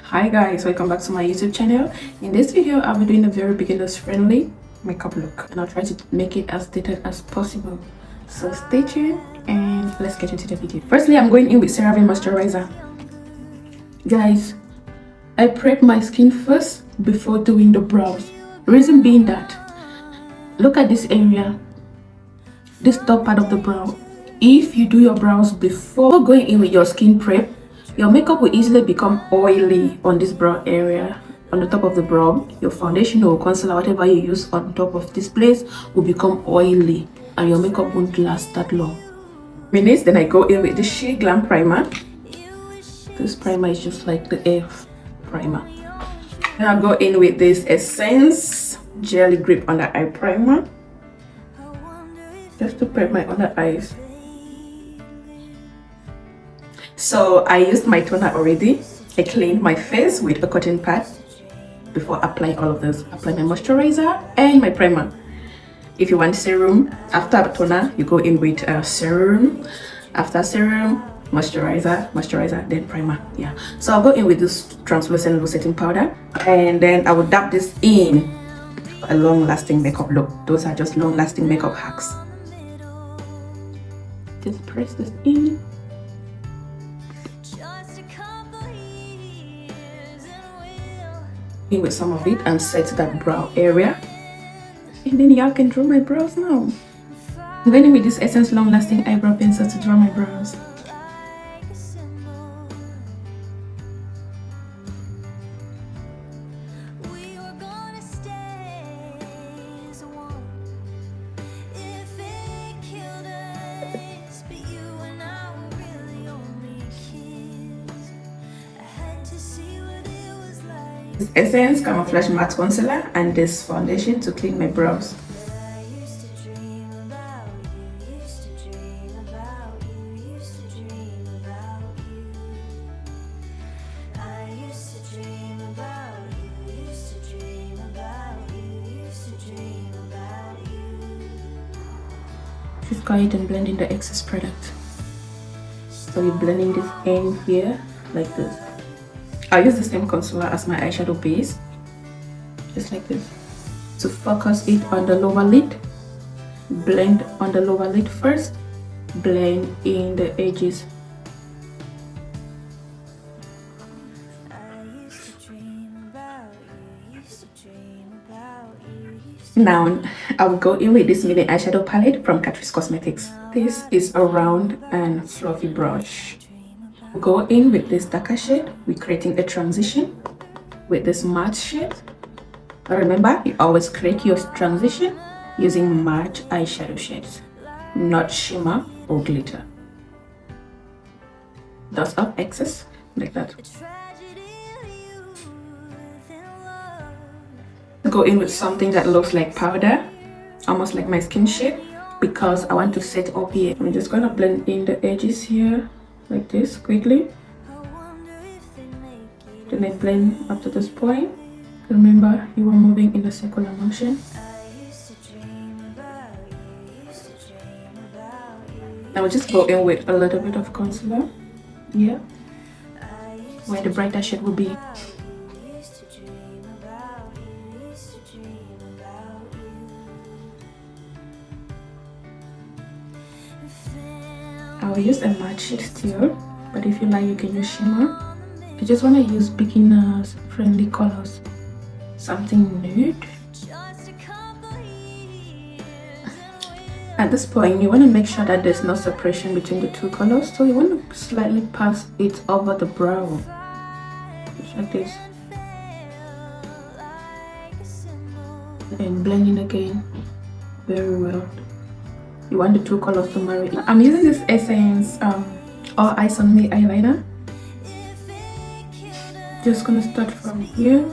Hi guys, welcome back to my YouTube channel. In this video I'll be doing a very beginners friendly makeup look and I'll try to make it as detailed as possible, so stay tuned and let's get into the video. Firstly, I'm going in with CeraVe moisturizer. Guys, I prep my skin first before doing the brows. Reason being that, look at this area, this top part of the brow. If you do your brows before going in with your skin prep, your makeup will easily become oily on this brow area, on the top of the brow. Your foundation or concealer, whatever you use on top of this place, will become oily and your makeup won't last that long. Minutes, then I go in with the Shea Glam primer. This primer is just like the air primer. Then I'll go in with this Essence Jelly Grip Under Eye Primer, just to prep my under eyes. So I used my toner already. I cleaned my face with a cotton pad before applying all of this. Apply my moisturizer and my primer. If you want serum, after toner, you go in with serum. After serum, moisturizer, then primer. Yeah. So I'll go in with this translucent setting powder, and then I will dab this in a long-lasting makeup look. Those are just long-lasting makeup hacks. Just press this in. In with some of it and set that brow area, and then y'all can draw my brows now. I'm going in with this Essence Long Lasting Eyebrow Pencil to draw my brows. This Essence Camouflage Matte Concealer and this foundation to clean my brows. Just go ahead and blend in the excess product. So we're blending this in here like this. I'll use the same concealer as my eyeshadow base, just like this, to focus it on the lower lid. Blend on the lower lid first, blend in the edges. Now I will go in with this mini eyeshadow palette from Catrice Cosmetics. This is a round and fluffy brush. Go in with this darker shade. We're creating a transition with this matte shade. Remember, you always create your transition using matte eyeshadow shades, not shimmer or glitter. Dust off excess like that. Go in with something that looks like powder, almost like my skin shade, because I want to set up here. I'm just gonna blend in the edges here like this quickly. Then I blend up to this point. Remember, you are moving in a circular motion. I will just go in with a little bit of concealer here, where the brighter shade will be. I will use a matte shade still, but if you like, you can use shimmer. I just want to use beginners friendly colors, something nude. At this point, you want to make sure that there's no separation between the two colors, so you want to slightly pass it over the brow, just like this, and blend in again very well. You want the two colors to marry. I'm using this Essence All Eyes on Me eyeliner. Just gonna start from here,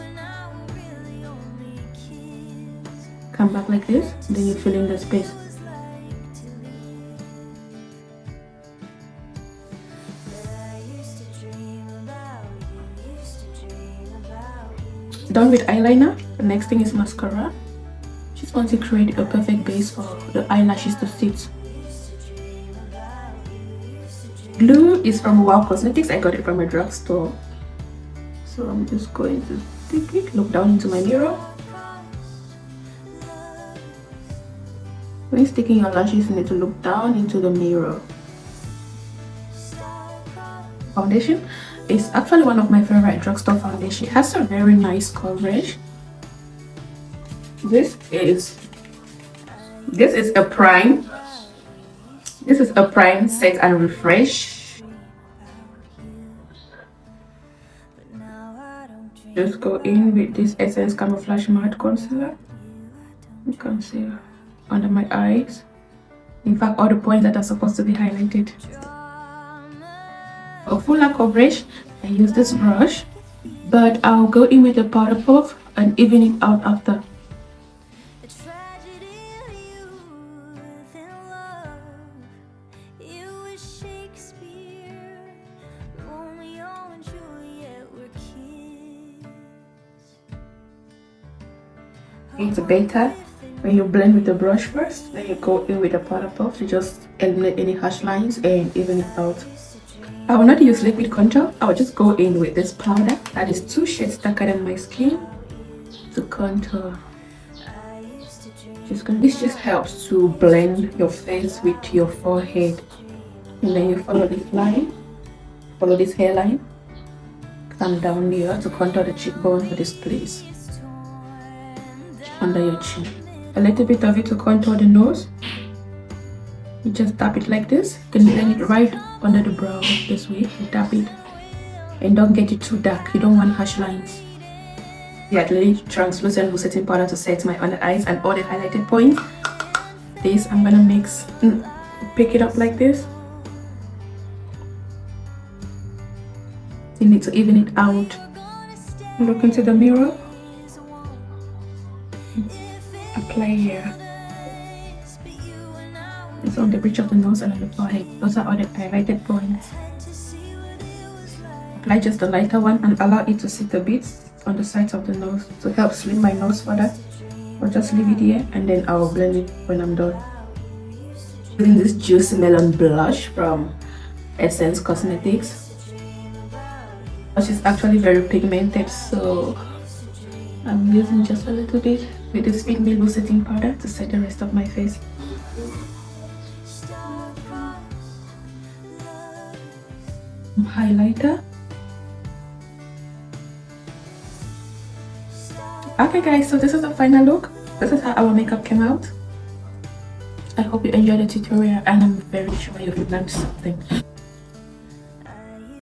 come back like this, then you fill in the space. Done with eyeliner, the next thing is mascara. Just want to create a perfect base for the eyelashes to sit. Glue is from Wow Cosmetics. I got it from a drugstore. So I'm just going to stick it, look down into my mirror. When sticking your lashes, you need to look down into the mirror. Foundation is actually one of my favorite drugstore foundation. It has a very nice coverage. This is a prime. This is a prime, set and refresh. Just go in with this Essence Camouflage Matte Concealer. You can see under my eyes. In fact, all the points that are supposed to be highlighted. For fuller coverage, I use this brush, but I'll go in with the powder puff and even it out after. It's better when you blend with the brush first, then you go in with the powder puff to just eliminate any harsh lines and even it out. I will not use liquid contour. I will just go in with this powder that is 2 shades darker than my skin to contour. This just helps to blend your face with your forehead, and then you follow this line, follow this hairline, come down here to contour the cheekbone for this place under your chin. A little bit of it to contour the nose. You just tap it like this. You can blend it right under the brow this way. You tap it and don't get it too dark. You don't want harsh lines. The Athletic Translucent Setting Powder to set my under eyes and all the highlighted points. This I'm gonna mix, pick it up like this. You need to even it out. Look into the mirror. Apply here. It's on the bridge of the nose and on the forehead. Those are all the highlighted points. Apply just the lighter one and allow it to sit a bit on the sides of the nose to help slim my nose further. Or just leave it here and then I'll blend it when I'm done. Using this Juicy Melon blush from Essence Cosmetics. Blush is actually very pigmented, so I'm using just a little bit with this Fit Me Loose Setting Powder to set the rest of my face. Highlighter. Okay guys, so this is the final look. This is how our makeup came out. I hope you enjoyed the tutorial and I'm very sure you've learned something.